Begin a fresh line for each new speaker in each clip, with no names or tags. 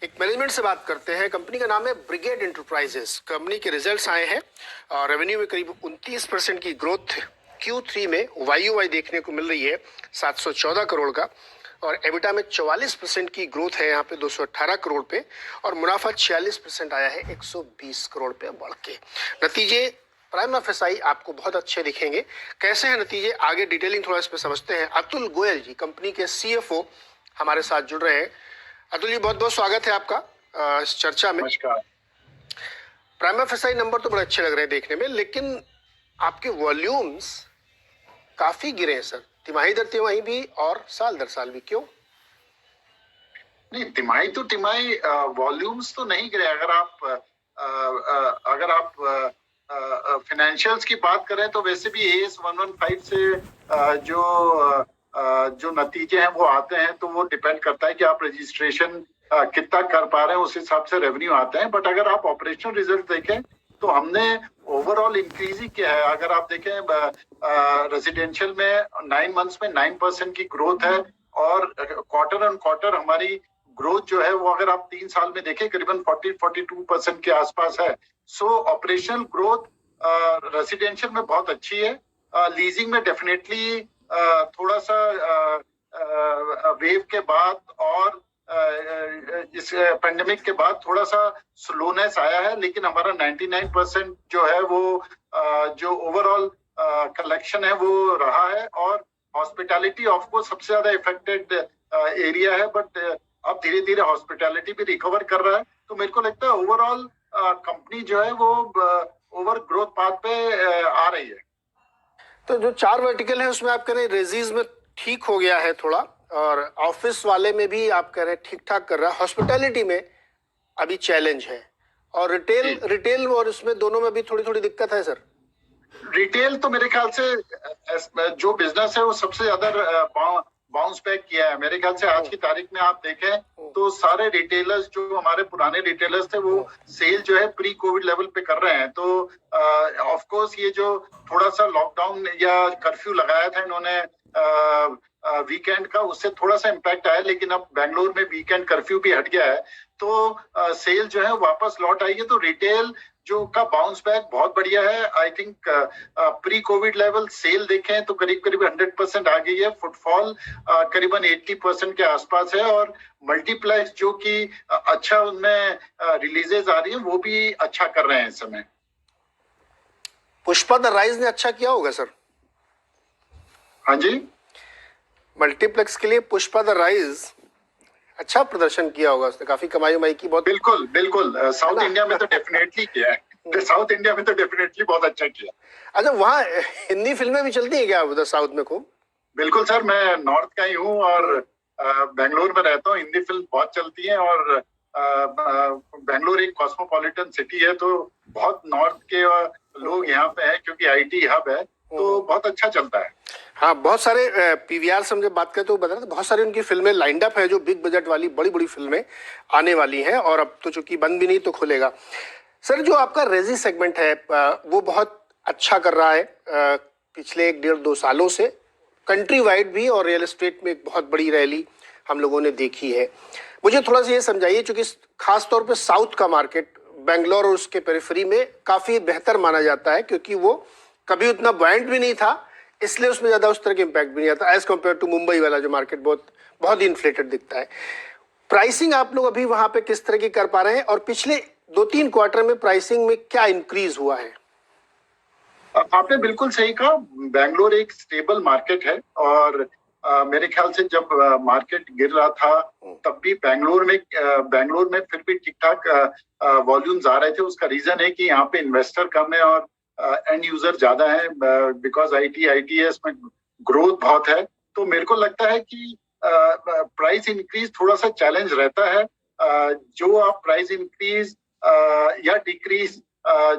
एक मैनेजमेंट से बात करते हैं। कंपनी का नाम है ब्रिगेड एंटरप्राइजेस। कंपनी के रिजल्ट्स आए हैं और रेवेन्यू में करीब 29% की ग्रोथ Q3 में YOY देखने को मिल रही है, 714 करोड़ का। और एबिटा में 44% की ग्रोथ है यहाँ पे 218 करोड़ पे, और मुनाफा 46% आया है 120 करोड़ पे बढ़ के। नतीजे प्राइम एफएसआई आपको बहुत अच्छे दिखेंगे। कैसे हैं नतीजे, आगे डिटेलिंग थोड़ा इस पे समझते हैं। अतुल गोयल जी, कंपनी के CFO, हमारे साथ जुड़ रहे हैं। अतुल जी, बहुत बहुत स्वागत है आपका इस चर्चा में।
नमस्कार।
प्राइम एफएसआई नंबर तो बड़े अच्छे लग रहे हैं देखने में, लेकिन आपके वॉल्यूम्स काफी गिरे हैं सर, तिमाही दर तिमाही भी और साल दर साल भी। क्यों?
नहीं, तिमाही तो तिमाही वॉल्यूम्स तो नहीं गिरे। अगर आप फाइनेंशियल्स की बात करें तो वैसे भी AS 115 से जो नतीजे हैं वो आते हैं, तो वो डिपेंड करता है कि आप रजिस्ट्रेशन कितना कर पा रहे हैं, उस हिसाब से रेवेन्यू आते हैं। बट अगर आप ऑपरेशनल रिजल्ट देखें तो हमने ओवरऑल इंक्रीज ही किया है। अगर आप देखें रेजिडेंशियल में 9 मंथ्स में 9% की ग्रोथ है, और क्वार्टर ऑन क्वार्टर हमारी ग्रोथ जो है वो अगर आप 3 साल में देखें करीबन 42% के आसपास है। सो ऑपरेशनल ग्रोथ रेसिडेंशियल में बहुत अच्छी है। लीजिंग में डेफिनेटली थोड़ा सा वेव के बाद और इस पेंडेमिक के बाद थोड़ा सा स्लोनेस आया है, लेकिन हमारा 99% जो है वो जो ओवरऑल कलेक्शन है वो रहा है। और हॉस्पिटैलिटी ऑफ कोर्स सबसे ज्यादा इफेक्टेड एरिया है, बट अब धीरे धीरे हॉस्पिटैलिटी भी रिकवर कर रहा है। तो मेरे को लगता है ओवरऑल कंपनी जो है वो ओवर ग्रोथ पाथ पे आ रही है।
तो जो 4 वर्टिकल है उसमें आप कह रहे हैं रेजीज में ठीक हो गया है थोड़ा, और ऑफिस वाले में भी आप कह रहे हैं ठीक ठाक कर रहा है। हॉस्पिटैलिटी में अभी चैलेंज है, और रिटेल और उसमें दोनों में भी थोड़ी थोड़ी दिक्कत है सर।
रिटेल तो मेरे ख्याल से जो बिजनेस है वो सबसे ज्यादा बाउंस बैक किया है। मेरे ख्याल से आज की तारीख में आप देखें तो सारे रिटेलर्स जो हमारे पुराने रिटेलर्स थे वो सेल जो है प्री कोविड लेवल पे कर रहे हैं। तो ऑफ कोर्स ये जो थोड़ा सा लॉकडाउन या कर्फ्यू लगाया था इन्होंने वीकेंड का, उससे थोड़ा सा इम्पैक्ट आया, लेकिन अब बेंगलोर में वीकेंड कर्फ्यू भी हट गया है, तो सेल जो है वापस लौट आई है। तो रिटेल जो का बाउंस बैक बहुत बढ़िया है। I think pre covid level sale देखें तो करीब करीब 100% आ गई है। फुटफॉल करीबन 80% के आसपास है, और मल्टीप्लेक्स जो कि अच्छा उनमें रिलीजेस आ रही है वो भी अच्छा कर रहे हैं इस समय।
पुष्पा द राइज ने अच्छा किया होगा सर।
हाँ जी,
मल्टीप्लेक्स के लिए पुष्पा द राइज अच्छा प्रदर्शन किया होगा, उसने काफी कमाई उमाई की। बहुत
बिल्कुल बिल्कुल। साउथ इंडिया में तो डेफिनेटली किया है। साउथ इंडिया में तो डेफिनेटली बहुत अच्छा किया।
अच्छा, वहाँ हिंदी फिल्में भी चलती है क्या उधर साउथ में खूब?
बिल्कुल सर, मैं नॉर्थ का ही हूँ और बेंगलोर में रहता हूँ। हिंदी फिल्म बहुत चलती है, और बेंगलोर एक कॉस्मोपॉलिटन सिटी है, तो बहुत नॉर्थ के लोग यहाँ पे हैं क्योंकि IT हब है, तो बहुत अच्छा चलता है।
हाँ, बहुत सारे PVR से हम जब बात करते तो बता रहे थे, बहुत सारी उनकी फिल्में लाइंड अप है जो बिग बजट वाली बड़ी बड़ी फिल्में आने वाली हैं, और अब तो चूंकि बंद भी नहीं तो खुलेगा। सर, जो आपका रेजी सेगमेंट है वो बहुत अच्छा कर रहा है पिछले 1-1.5-2 सालों से, कंट्री वाइड भी, और रियल एस्टेट में एक बहुत बड़ी रैली हम लोगों ने देखी है। मुझे थोड़ा सा ये समझाइए, चूंकि खासतौर पर साउथ का मार्केट बेंगलोर और उसके पेरिफेरी में काफी बेहतर माना जाता है, क्योंकि वो कभी उतना ब्रांड भी नहीं था, इसलिए उसमें ज्यादा उस तरह के इम्पैक्ट भी नहीं आता एज कम्पेयर टू मुंबई वाला जो मार्केट बहुत बहुत ही इन्फ्लेटेड दिखता है। प्राइसिंग आप लोग अभी वहां पे किस तरह की कर पा रहे हैं, और पिछले 2-3 क्वार्टर में प्राइसिंग में क्या इंक्रीज हुआ है?
आपने बिल्कुल सही कहा, बेंगलोर एक स्टेबल मार्केट है, और मेरे ख्याल से जब मार्केट गिर रहा था तब भी बेंगलोर में फिर भी ठीक ठाक वॉल्यूम्स आ रहे थे। उसका रीजन है कि यहाँ पे इन्वेस्टर कम है और एंड यूजर ज्यादा है, बिकॉज ITS में ग्रोथ बहुत है। तो मेरे को लगता है कि प्राइस इंक्रीज थोड़ा सा चैलेंज रहता है। जो आप प्राइस इंक्रीज या डिक्रीज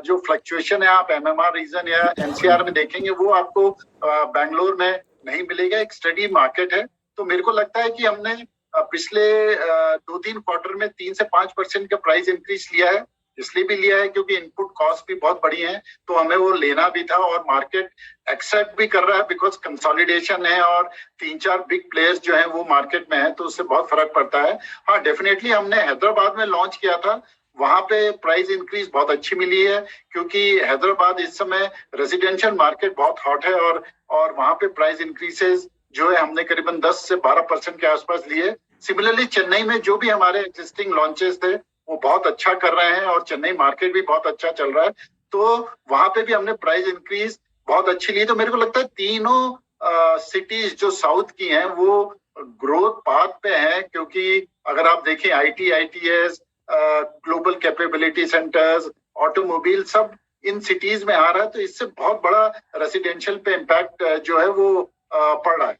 जो फ्लक्चुएशन है आप MMR रीजन या NCR में देखेंगे, वो आपको बेंगलोर में नहीं मिलेगा। एक स्टडी मार्केट है। तो मेरे को लगता है कि हमने पिछले 2-3 क्वार्टर में 3 से 5% का प्राइस इंक्रीज लिया है, इसलिए भी लिया है क्योंकि इनपुट कॉस्ट भी बहुत बड़ी है, तो हमें वो लेना भी था और मार्केट एक्सेप्ट भी कर रहा है बिकॉज कंसोलिडेशन है और 3-4 बिग प्लेयर्स जो हैं वो मार्केट में है, तो उससे बहुत फर्क पड़ता है। हाँ, डेफिनेटली हमने हैदराबाद में लॉन्च किया था, वहां पे प्राइस इंक्रीज बहुत अच्छी मिली है क्योंकि हैदराबाद इस समय रेजिडेंशियल मार्केट बहुत हॉट है और वहां पे प्राइस इंक्रीजेस जो है हमने करीबन 10 से 12% के आसपास लिए। सिमिलरली चेन्नई में जो भी हमारे एग्जिस्टिंग लॉन्चेस थे वो बहुत अच्छा कर रहे हैं और चेन्नई मार्केट भी बहुत अच्छा चल रहा है, तो वहां पे भी हमने प्राइस इंक्रीज बहुत अच्छी ली। तो मेरे को लगता है तीनों सिटीज जो साउथ की हैं वो ग्रोथ पाथ पे हैं, क्योंकि अगर आप देखें IT, ITS, global capability centres, automobile सब इन सिटीज में आ रहा है, तो इससे बहुत बड़ा रेसिडेंशियल पे इम्पैक्ट जो है वो पड़ रहा है।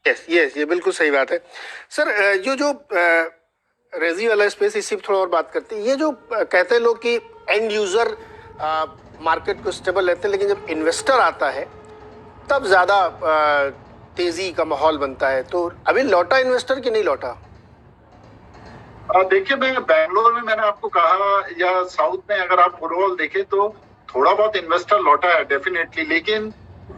यस यस, ये बिल्कुल सही बात है सर। जो रेजी वाला स्पेस, इसी पर थोड़ा और बात करते हैं। ये जो कहते हैं लोग कि एंड यूजर मार्केट को स्टेबल रहते हैं, लेकिन जब इन्वेस्टर आता है तब ज्यादा तेजी का माहौल बनता है, तो अभी लौटा इन्वेस्टर कि नहीं लौटा?
देखिए, मैं बैंगलोर में मैंने आपको कहा या साउथ में अगर आप ओवरऑल देखें तो थोड़ा बहुत इन्वेस्टर लौटा है डेफिनेटली, लेकिन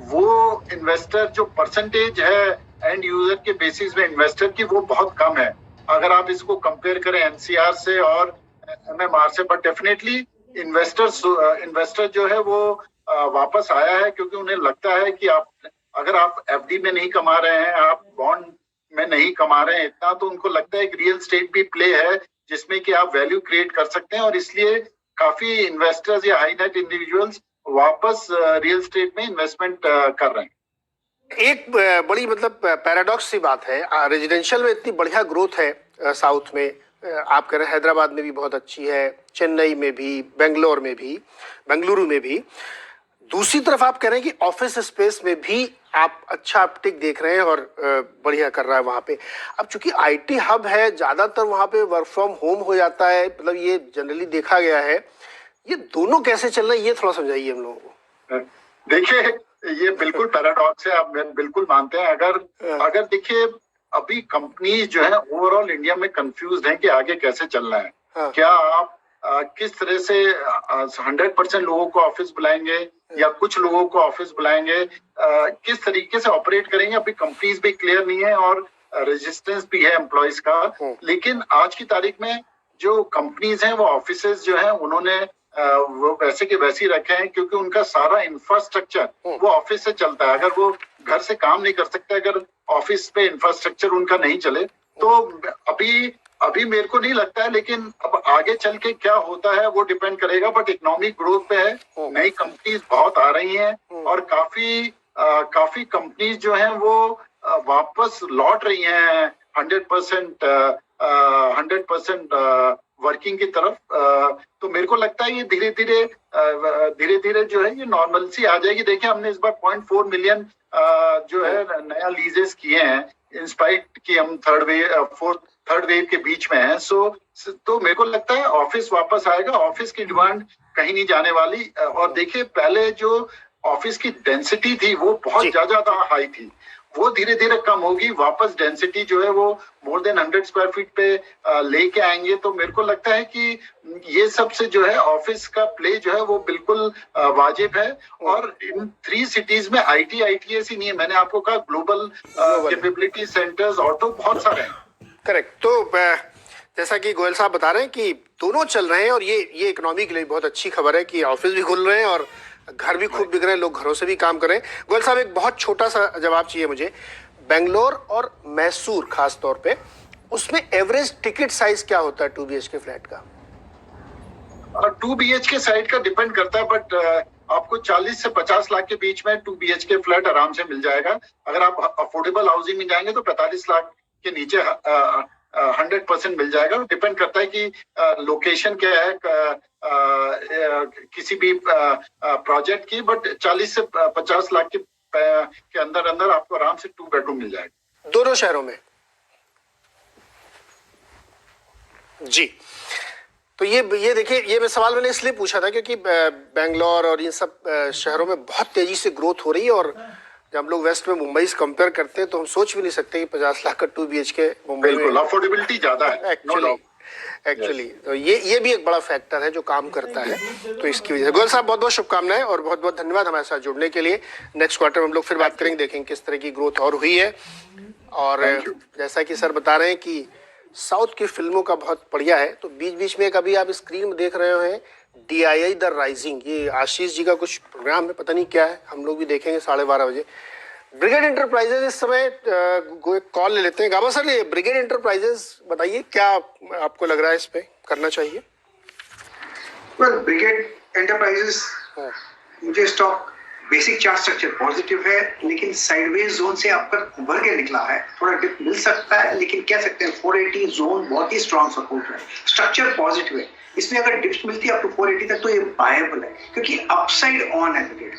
वो इन्वेस्टर जो परसेंटेज है एंड यूजर के बेसिस में इन्वेस्टर की वो बहुत कम है अगर आप इसको कंपेयर करें एनसीआर से और एमएमआर से। बट डेफिनेटली इन्वेस्टर जो है वो वापस आया है क्योंकि उन्हें लगता है कि अगर आप एफडी में नहीं कमा रहे हैं, आप बॉन्ड में नहीं कमा रहे हैं इतना, तो उनको लगता है कि रियल स्टेट भी प्ले है जिसमें कि आप वैल्यू क्रिएट कर सकते हैं, और इसलिए काफी इन्वेस्टर्स या हाई नेट इंडिविजुअल्स वापस रियल स्टेट में इन्वेस्टमेंट कर रहे हैं।
एक बड़ी मतलब पैराडॉक्स सी बात है, रेजिडेंशियल में इतनी बढ़िया ग्रोथ है साउथ में, आप कह रहे हैं हैदराबाद में भी बहुत अच्छी है, चेन्नई में भी, बेंगलोर में भी, बेंगलुरु में भी। दूसरी तरफ आप कह रहे हैं कि ऑफिस स्पेस में भी आप अच्छा अपटिक देख रहे हैं और बढ़िया कर रहा है वहां पे। अब चूंकि आईटी हब है, ज्यादातर वहां पे वर्क फ्रॉम होम हो जाता है, मतलब ये जनरली देखा गया है। ये दोनों कैसे चल रहे हैं, ये थोड़ा समझाइए हम लोगों को।
देखिए, ये बिल्कुल पैराडॉक्स है, आप बिल्कुल मानते हैं। अगर देखिए, अभी कंपनीज जो है ओवरऑल इंडिया में कंफ्यूज हैं कि आगे कैसे चलना है।
हाँ।
क्या आप किस तरह से 100% लोगों को ऑफिस बुलाएंगे या कुछ लोगों को ऑफिस बुलाएंगे, किस तरीके से ऑपरेट करेंगे, अभी कंपनीज भी क्लियर नहीं है और रेजिस्टेंस भी है एम्प्लॉयज का। लेकिन आज की तारीख में जो कंपनीज हैं वो ऑफिसेज जो है उन्होंने वो वैसे के वैसे ही रखे हैं क्योंकि उनका सारा इंफ्रास्ट्रक्चर वो ऑफिस से चलता है। अगर वो घर से काम नहीं कर सकते, अगर ऑफिस पे इंफ्रास्ट्रक्चर उनका नहीं चले, तो अभी मेरे को नहीं लगता है, लेकिन अब आगे चल के क्या होता है वो डिपेंड करेगा। बट इकोनॉमिक ग्रोथ पे है, नई कंपनीज बहुत आ रही हैं और काफी कंपनीज जो हैं वो वापस लौट रही हैं 100% वर्किंग की तरफ। तो मेरे को लगता है ये धीरे धीरे जो है ये नॉर्मलसी आ जाएगी। देखिए, हमने इस बार 0.4 मिलियन जो है नया लीजेस किए हैं, इंस्पाइट कि हम थर्ड वेव के बीच में है। तो मेरे को लगता है ऑफिस वापस आएगा, ऑफिस की डिमांड कहीं नहीं जाने वाली। और देखिए, पहले जो ऑफिस की डेंसिटी थी वो बहुत ज्यादा हाई थी, वो धीरे धीरे कम होगी, वापस डेंसिटी जो है वो मोर देन 100 स्क्वायर फीट पे लेके आएंगे। तो मेरे को लगता है कि ये सबसे जो है ऑफिस का प्ले जो है वो बिल्कुल वाजिब है। और इन 3 सिटीज में आईटी आईटीएस ही नहीं है, मैंने आपको कहा ग्लोबल कैपेबिलिटी सेंटर्स, ऑटो बहुत सारे हैं।
करेक्ट। तो जैसा कि गोयल साहब बता रहे हैं कि दोनों चल रहे हैं और ये इकोनॉमी के लिए बहुत अच्छी खबर है कि ऑफिस भी खुल रहे हैं और घर भी खूब बिक रहे हैं, लोग घरों से भी काम कर रहे हैं। गोयल साहब, एक बहुत छोटा सा जवाब चाहिए मुझे। बेंगलोर और मैसूर खास तौर पे, उसमें एवरेज टिकट साइज क्या होता है 2 BHK फ्लैट का?
2 BHK साइड का डिपेंड करता है, बट आपको 40 से 50 लाख के बीच में 2 BHK फ्लैट आराम से मिल जाएगा। अगर आप अफोर्डेबल हाउसिंग में जाएंगे तो 45 लाख के नीचे 100% मिल जाएगा। डिपेंड करता है कि लोकेशन क्या है किसी भी प्रोजेक्ट की, बट 40 से 50 लाख के अंदर आपको आराम से 2 बेडरूम मिल जाएगा
दोनों शहरों में। जी, तो ये देखिए, ये मैं सवाल मैंने इसलिए पूछा था क्योंकि बेंगलोर और इन सब शहरों में बहुत तेजी से ग्रोथ हो रही है, और जब हम लोग वेस्ट में मुंबई से कंपेयर करते हैं तो हम सोच भी नहीं सकते कि 50 लाख का 2 BHK मुंबई में।
बिल्कुल, अफोर्डेबिलिटी ज्यादा है,
एक्चुअली एक्चुअली। तो ये भी एक बड़ा फैक्टर है जो काम करता है, तो इसकी वजह से गोयल साहब बहुत बहुत शुभकामनाएं और बहुत बहुत धन्यवाद हमारे साथ जुड़ने के लिए। नेक्स्ट क्वार्टर में हम लोग फिर बात करेंगे, देखेंगे किस तरह की ग्रोथ और हुई है। और जैसा कि सर बता रहे हैं कि साउथ की फिल्मों का बहुत बढ़िया है, तो बीच बीच में कभी आप स्क्रीन में देख रहे हैं DII द राइजिंग, ये आशीष जी का कुछ प्रोग्राम है, पता नहीं क्या है, हम लोग भी देखेंगे 12:30 बजे। ब्रिगेड इंटरप्राइजेज इस समय कॉल ले लेते हैं। गाबा सर, ये ब्रिगेड इंटरप्राइजेज बताइए क्या आपको लग रहा है इस पे करना चाहिए?
ब्रिगेड एंटरप्राइजेस मुझे stock basic chart structure positive है, लेकिन साइडवेज जोन से आपका उभर के निकला है, थोड़ा डिप मिल सकता है, लेकिन कह सकते हैं 480 जोन बहुत ही स्ट्रॉन्ग सपोर्ट है, स्ट्रक्चर पॉजिटिव है। इसमें अगर डिप्स मिलती है अप टू 480 तक तो ये बायबल है, क्योंकि अपसाइड ऑन है ब्रिगेड।